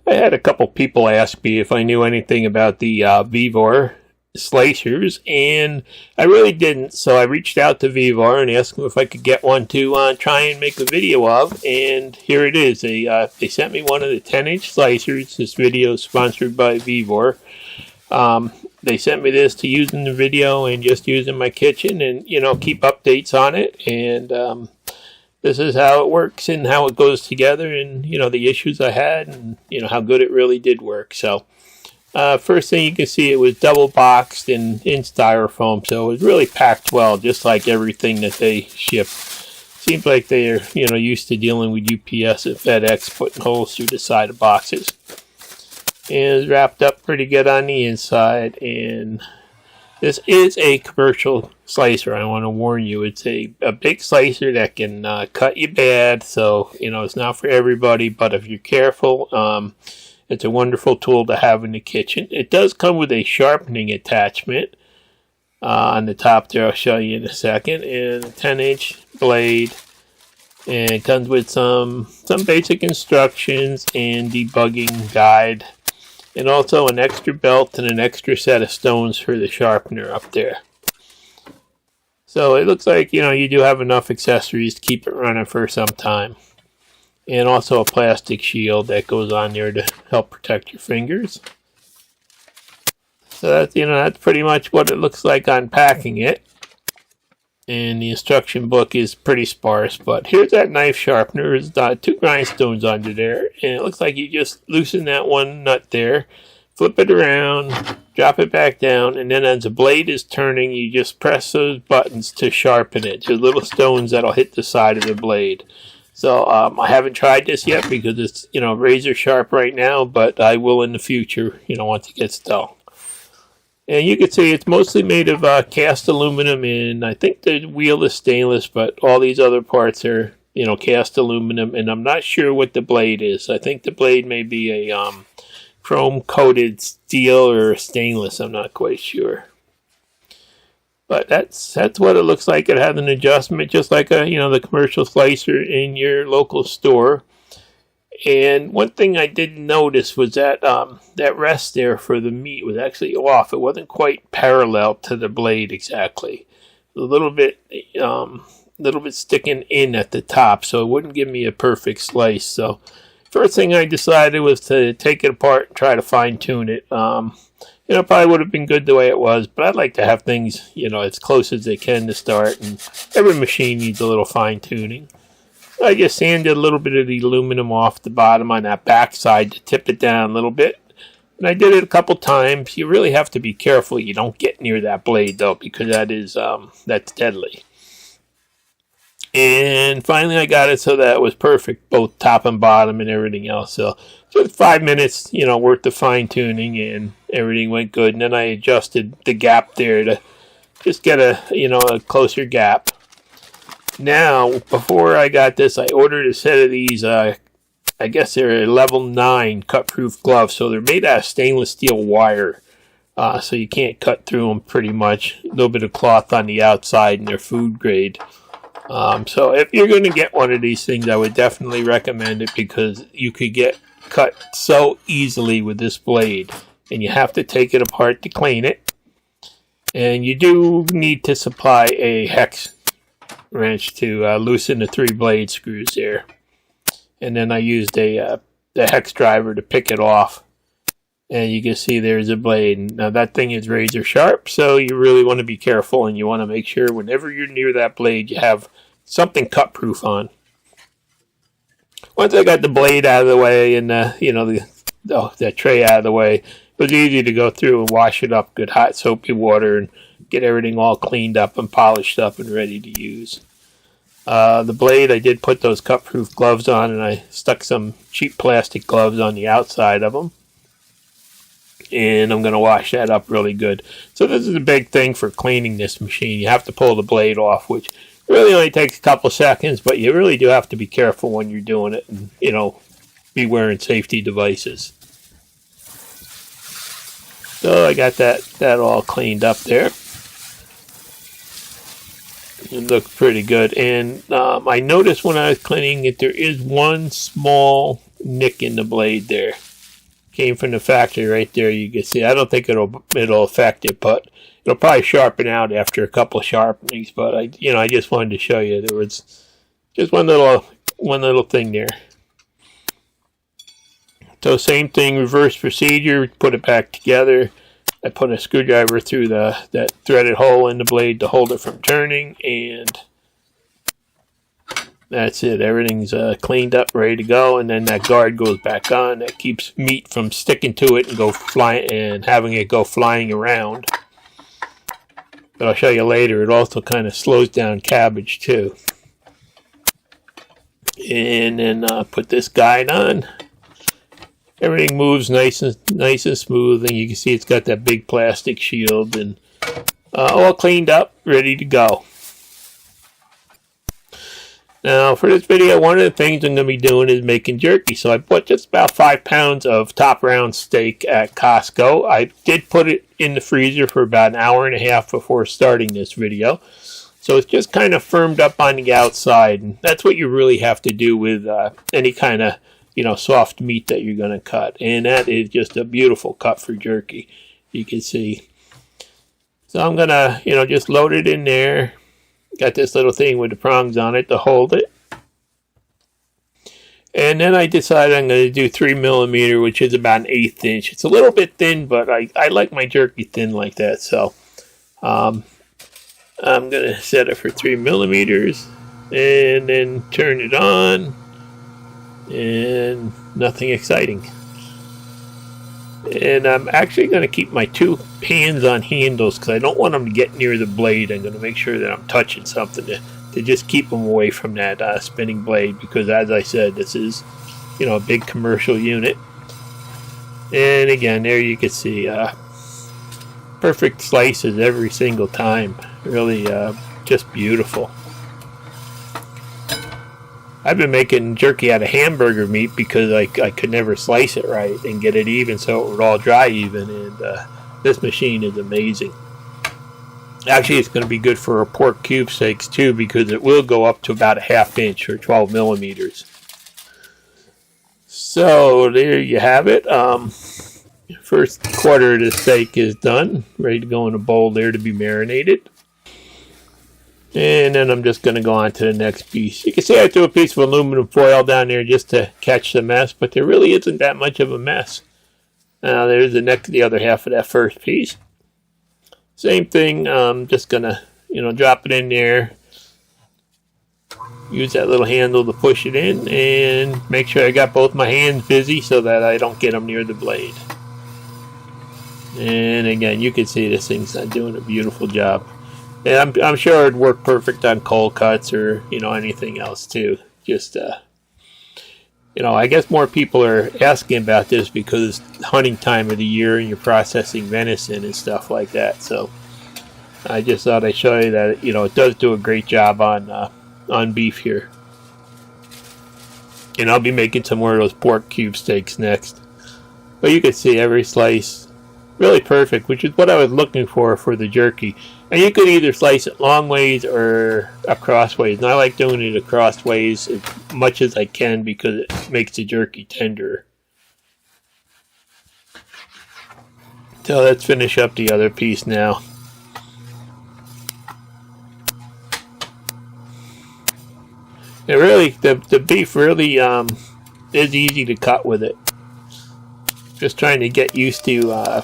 I had a couple people ask me if I knew anything about the Vevor slicers, and I really didn't. So I reached out to Vevor and asked them if I could get one to try and make a video of, and here it is. They sent me one of the 10-inch slicers. This video is sponsored by Vevor. They sent me this to use in the video and just use in my kitchen and, keep updates on it. And this is how it works and how it goes together and, the issues I had and, how good it really did work. So first thing you can see, it was double boxed in styrofoam. So it was really packed well, just like everything that they ship. Seems like they're, used to dealing with UPS and FedEx, putting holes through the side of boxes. And it's wrapped up pretty good on the inside. And this is a commercial slicer. I want to warn you, it's a big slicer that can cut you bad. So, it's not for everybody, but if you're careful, it's a wonderful tool to have in the kitchen. It does come with a sharpening attachment on the top there. I'll show you in a second. And a 10-inch blade. And it comes with some basic instructions and debugging guide. And also an extra belt and an extra set of stones for the sharpener up there. So it looks like, you do have enough accessories to keep it running for some time. And also a plastic shield that goes on there to help protect your fingers. So that's, that's pretty much what it looks like unpacking it. And the instruction book is pretty sparse, but here's that knife sharpener. There's 2 grindstones under there, and it looks like you just loosen that one nut there, flip it around, drop it back down, and then as the blade is turning, you just press those buttons to sharpen it. There's little stones that'll hit the side of the blade. So I haven't tried this yet because it's razor sharp right now, but I will in the future, once it gets dull. And you can see it's mostly made of cast aluminum, and I think the wheel is stainless, but all these other parts are, cast aluminum, and I'm not sure what the blade is. I think the blade may be a chrome-coated steel or stainless. I'm not quite sure. But that's what it looks like. It has an adjustment, just like the commercial slicer in your local store. And one thing I did notice was that that rest there for the meat was actually off. It wasn't quite parallel to the blade exactly. A little bit sticking in at the top, so it wouldn't give me a perfect slice. So first thing I decided was to take it apart and try to fine tune it. Probably would have been good the way it was, but I'd like to have things, as close as they can to start. And every machine needs a little fine tuning. I just sanded a little bit of the aluminum off the bottom on that back side to tip it down a little bit. And I did it a couple times. You really have to be careful you don't get near that blade, though, because that's deadly. And finally I got it so that it was perfect, both top and bottom and everything else. So just 5 minutes, worth of fine tuning, and everything went good. And then I adjusted the gap there to just get a closer gap. Now, before I got this, I ordered a set of these, I guess they're level 9 cut-proof gloves. So they're made out of stainless steel wire, so you can't cut through them pretty much. A little bit of cloth on the outside, and they're food grade. So if you're going to get one of these things, I would definitely recommend it, because you could get cut so easily with this blade. And you have to take it apart to clean it. And you do need to supply a hex wrench to loosen the 3 blade screws there, and then I used the hex driver to pick it off, and you can see there's a blade. Now that thing is razor sharp, so you really want to be careful, and you want to make sure whenever you're near that blade you have something cut proof on. Once I got the blade out of the way and the tray out of the way, it was easy to go through and wash it up good hot soapy water and get everything all cleaned up and polished up and ready to use. The blade, I did put those cut-proof gloves on, and I stuck some cheap plastic gloves on the outside of them. And I'm going to wash that up really good. So this is a big thing for cleaning this machine. You have to pull the blade off, which really only takes a couple seconds, but you really do have to be careful when you're doing it and, be wearing safety devices. So I got that all cleaned up there. It looks pretty good. And I noticed when I was cleaning it, there is one small nick in the blade there. Came from the factory right there. You can see. I don't think it'll affect it, but it'll probably sharpen out after a couple of sharpenings. But I just wanted to show you there was just one little thing there. So same thing, reverse procedure. Put it back together. I put a screwdriver through that threaded hole in the blade to hold it from turning, and that's it. Everything's cleaned up, ready to go, and then that guard goes back on. That keeps meat from sticking to it and having it go flying around. But I'll show you later. It also kind of slows down cabbage too. And then put this guide on. Everything moves nice and smooth, and you can see it's got that big plastic shield, and all cleaned up, ready to go. Now, for this video, one of the things I'm going to be doing is making jerky. So I bought just about 5 pounds of top round steak at Costco. I did put it in the freezer for about an hour and a half before starting this video. So it's just kind of firmed up on the outside, and that's what you really have to do with any kind of soft meat that you're going to cut. And that is just a beautiful cut for jerky. You can see. So I'm going to, just load it in there. Got this little thing with the prongs on it to hold it. And then I decided I'm going to do 3mm, which is about an 1/8 inch. It's a little bit thin, but I like my jerky thin like that. So I'm going to set it for 3mm and then turn it on. And nothing exciting. And I'm actually going to keep my 2 hands on handles because I don't want them to get near the blade. I'm going to make sure that I'm touching something to just keep them away from that spinning blade, because as I said, this is a big commercial unit. And again, there you can see perfect slices every single time. Really just beautiful. I've been making jerky out of hamburger meat because I could never slice it right and get it even so it would all dry even, and this machine is amazing. Actually, it's going to be good for our pork cube steaks too, because it will go up to about a 1/2 inch or 12mm. So there you have it. First quarter of the steak is done, ready to go in a bowl there to be marinated. And then I'm just going to go on to the next piece. You can see I threw a piece of aluminum foil down there just to catch the mess, but there really isn't that much of a mess. Now there's the other half of that first piece. Same thing, just going to, drop it in there. Use that little handle to push it in and make sure I got both my hands busy so that I don't get them near the blade. And again, you can see this thing's not doing a beautiful job. And I'm sure it'd work perfect on cold cuts or, anything else too. Just, I guess more people are asking about this because it's hunting time of the year and you're processing venison and stuff like that. So I just thought I'd show you that, it does do a great job on beef here. And I'll be making some more of those pork cube steaks next. But you can see every slice really perfect, which is what I was looking for the jerky. And you could either slice it long ways or across ways. And I like doing it across ways as much as I can because it makes the jerky tender. So let's finish up the other piece now. It really, the beef really is easy to cut with it. Just trying to get used to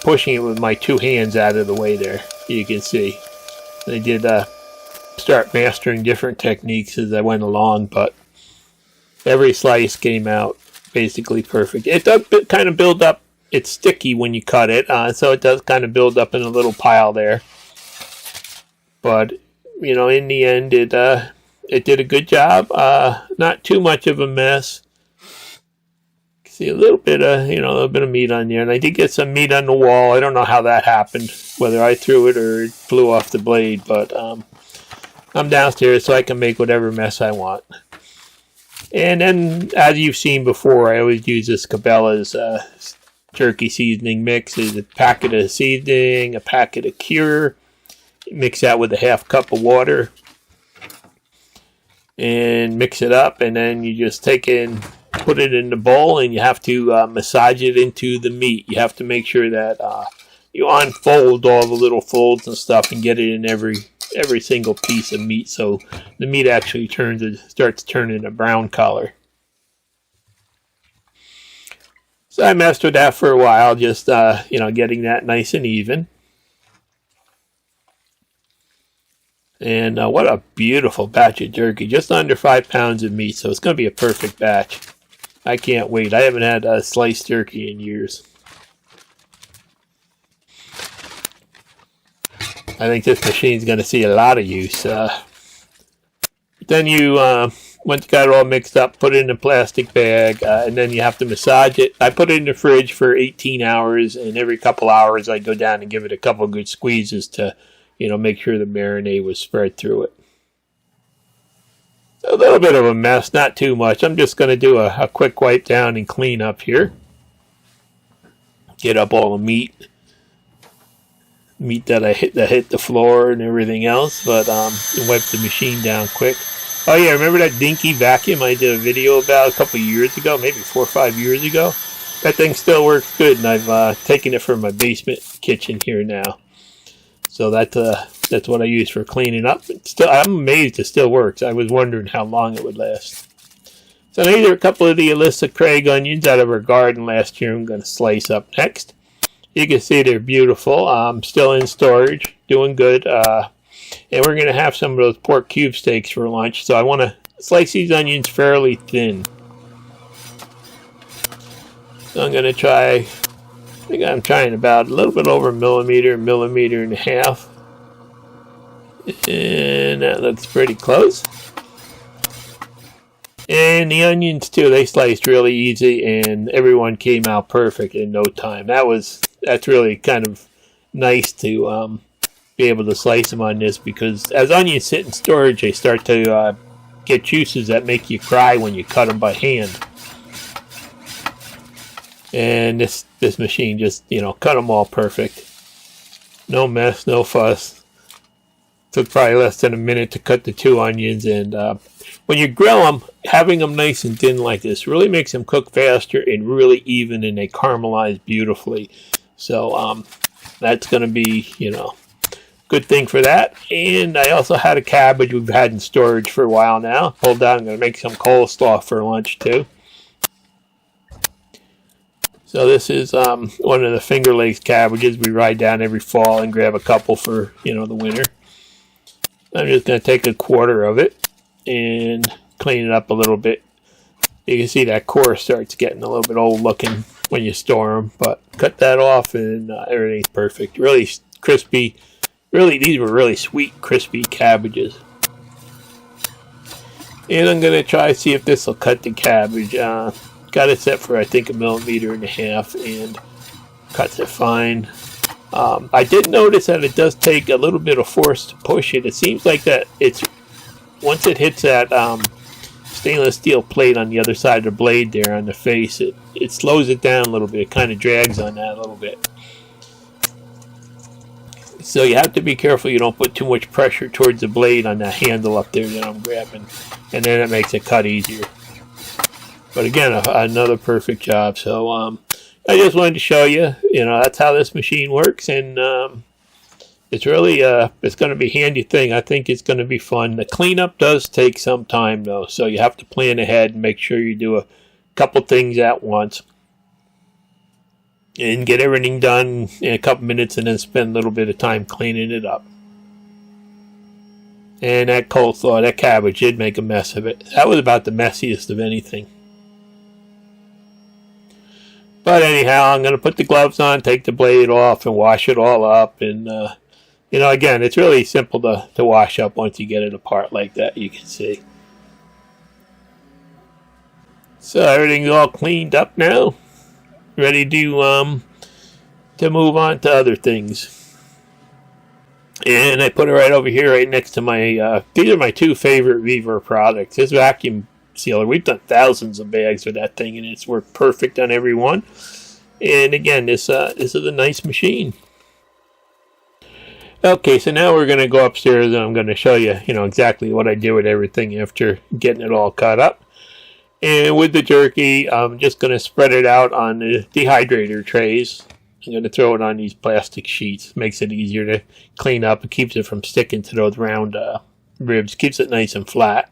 pushing it with my 2 hands out of the way there. You can see I did start mastering different techniques as I went along, but every slice came out basically perfect. It does kind of build up. It's sticky when you cut it, so it does kind of build up in a little pile there. But in the end, it did a good job. Not too much of a mess. See a little bit of meat on there, and I did get some meat on the wall. I don't know how that happened, whether I threw it or it flew off the blade, but I'm downstairs so I can make whatever mess I want. And then, as you've seen before, I always use this Cabela's jerky seasoning mix. Is a packet of seasoning, a packet of cure. Mix that with a 1/2 cup of water and mix it up, and then you just take in put it in the bowl, and you have to massage it into the meat. You have to make sure that you unfold all the little folds and stuff and get it in every single piece of meat, so the meat actually starts turning a brown color. So I messed with that for a while, just getting that nice and even. And what a beautiful batch of jerky, just under 5 pounds of meat, so it's going to be a perfect batch. I can't wait. I haven't had a sliced jerky in years. I think this machine's going to see a lot of use. Then you, once you got it all mixed up, put it in a plastic bag, and then you have to massage it. I put it in the fridge for 18 hours, and every couple hours I go down and give it a couple good squeezes to, make sure the marinade was spread through it. A little bit of a mess, not too much. I'm just going to do a quick wipe down and clean up here. Get up all the meat that hit the floor and everything else, but wipe the machine down quick. Oh yeah, remember that dinky vacuum I did a video about a couple years ago, maybe 4 or 5 years ago? That thing still works good, and I've taken it from my basement kitchen here now. So that's what I use for cleaning up. I'm amazed it still works. I was wondering how long it would last. So these are a couple of the Alyssa Craig onions out of our garden last year. I'm going to slice up next. You can see they're beautiful. Still in storage, doing good. And we're going to have some of those pork cube steaks for lunch. So I want to slice these onions fairly thin. So I'm going to try, I think I'm trying about a little bit over a millimeter and a half. And that looks pretty close. And the onions too, they sliced really easy, and everyone came out perfect in no time. That's really kind of nice to be able to slice them on this, because as onions sit in storage, they start to get juices that make you cry when you cut them by hand. And this machine just cut them all perfect. No mess, no fuss. Took probably less than a minute to cut the 2 onions, and when you grill them, having them nice and thin like this really makes them cook faster and really even, and they caramelize beautifully. So that's going to be, good thing for that. And I also had a cabbage we've had in storage for a while now. Pulled out. I'm going to make some coleslaw for lunch too. So this is one of the finger legs cabbages we ride down every fall and grab a couple for, the winter. I'm just going to take a quarter of it and clean it up a little bit. You can see that core starts getting a little bit old looking when you store them, but cut that off and everything's perfect. Really crispy. These were really sweet, crispy cabbages. And I'm going to try to see if this will cut the cabbage. Got it set for, I think, 1.5 millimeters, and cuts it fine. I did notice that it does take a little bit of force to push it. It seems like that once it hits that stainless steel plate on the other side of the blade there on the face, it slows it down a little bit. It kind of drags on that a little bit. So you have to be careful you don't put too much pressure towards the blade on that handle up there that I'm grabbing, and then it makes it cut easier. But again, another perfect job. So I just wanted to show you, that's how this machine works, and it's really it's going to be a handy thing. I think it's going to be fun. The cleanup does take some time though, so you have to plan ahead and make sure you do a couple things at once and get everything done in a couple minutes, and then spend a little bit of time cleaning it up. And that coleslaw, that cabbage did make a mess of it. That was about the messiest of anything. But anyhow, I'm going to put the gloves on, take the blade off, and wash it all up. And, again, it's really simple to wash up once you get it apart like that, you can see. So everything's all cleaned up now. Ready to move on to other things. And I put it right over here, right next to my, these are my 2 favorite Vevor products. This vacuum sealer, we've done thousands of bags with that thing, and it's worked perfect on every one. And again, this is a nice machine. Okay, so now we're going to go upstairs, and I'm going to show you, exactly what I did with everything after getting it all cut up. And with the jerky, I'm just going to spread it out on the dehydrator trays. I'm going to throw it on these plastic sheets. Makes it easier to clean up. It keeps it from sticking to those round ribs. Keeps it nice and flat.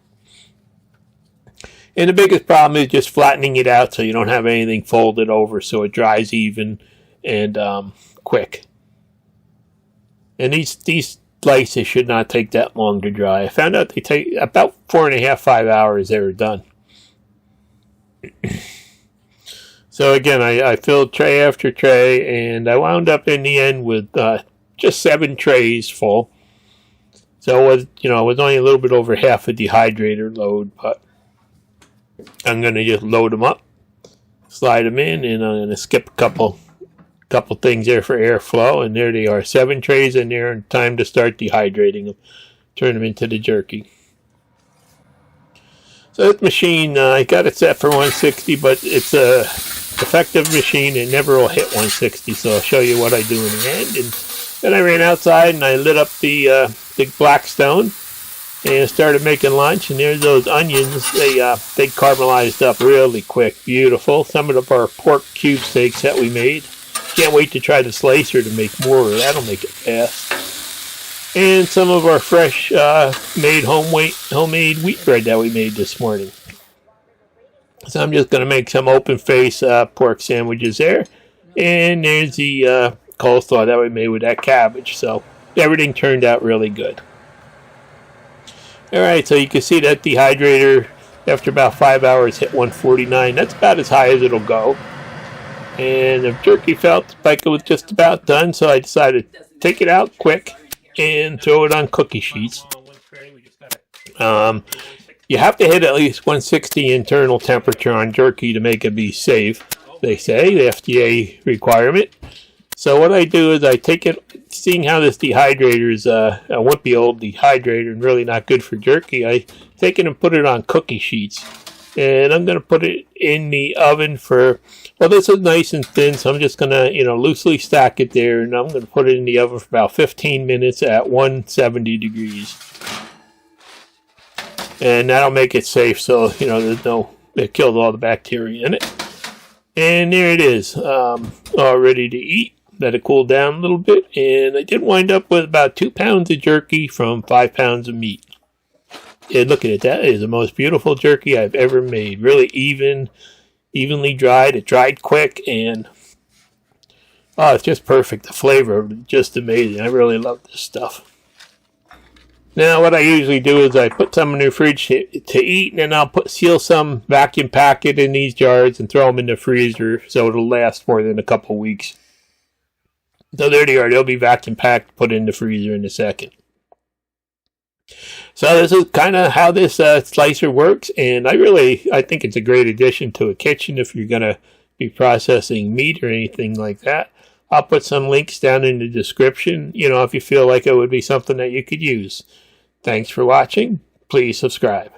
And the biggest problem is just flattening it out so you don't have anything folded over so it dries even and quick. And these slices should not take that long to dry. I found out they take about 4.5, 5 hours they were done. So again, I filled tray after tray, and I wound up in the end with just 7 trays full. So it was only a little bit over half a dehydrator load, but I'm going to just load them up, slide them in, and I'm going to skip a couple things there for airflow, and there they are, 7 trays in there, and time to start dehydrating them. Turn them into the jerky. So this machine, I got it set for 160, but it's a effective machine. It never will hit 160, so I'll show you what I do in the end. And then I ran outside and I lit up the Blackstone and started making lunch. And there's those onions. They caramelized up really quick, beautiful. Some of our pork cube steaks that we made. Can't wait to try the slicer to make more. That'll make it fast. And some of our fresh made homemade wheat bread that we made this morning. So I'm just going to make some open face pork sandwiches there. And there's the coleslaw that we made with that cabbage. So everything turned out really good. Alright, so you can see that dehydrator after about 5 hours hit 149. That's about as high as it'll go. And the jerky felt like it was just about done, so I decided to take it out quick and throw it on cookie sheets. You have to hit at least 160 internal temperature on jerky to make it be safe, they say, the FDA requirement. So what I do is I take it, seeing how this dehydrator is a wimpy old dehydrator and really not good for jerky, I take it and put it on cookie sheets. And I'm going to put it in the oven for, well, this is nice and thin, so I'm just going to, loosely stack it there, and I'm going to put it in the oven for about 15 minutes at 170 degrees. And that'll make it safe, so, it killed all the bacteria in it. And there it is, all ready to eat. Let it cool down a little bit, and I did wind up with about 2 pounds of jerky from 5 pounds of meat. And look at it, that is the most beautiful jerky I've ever made. Really evenly dried. It dried quick, and it's just perfect. The flavor of it, just amazing. I really love this stuff. Now, what I usually do is I put some in the fridge to eat, and then I'll seal some, vacuum pack it in these jars, and throw them in the freezer so it'll last more than a couple weeks. So there they are. They'll be vacuum packed, put in the freezer in a second. So this is kind of how this slicer works, and I think it's a great addition to a kitchen if you're going to be processing meat or anything like that. I'll put some links down in the description, if you feel like it would be something that you could use. Thanks for watching. Please subscribe.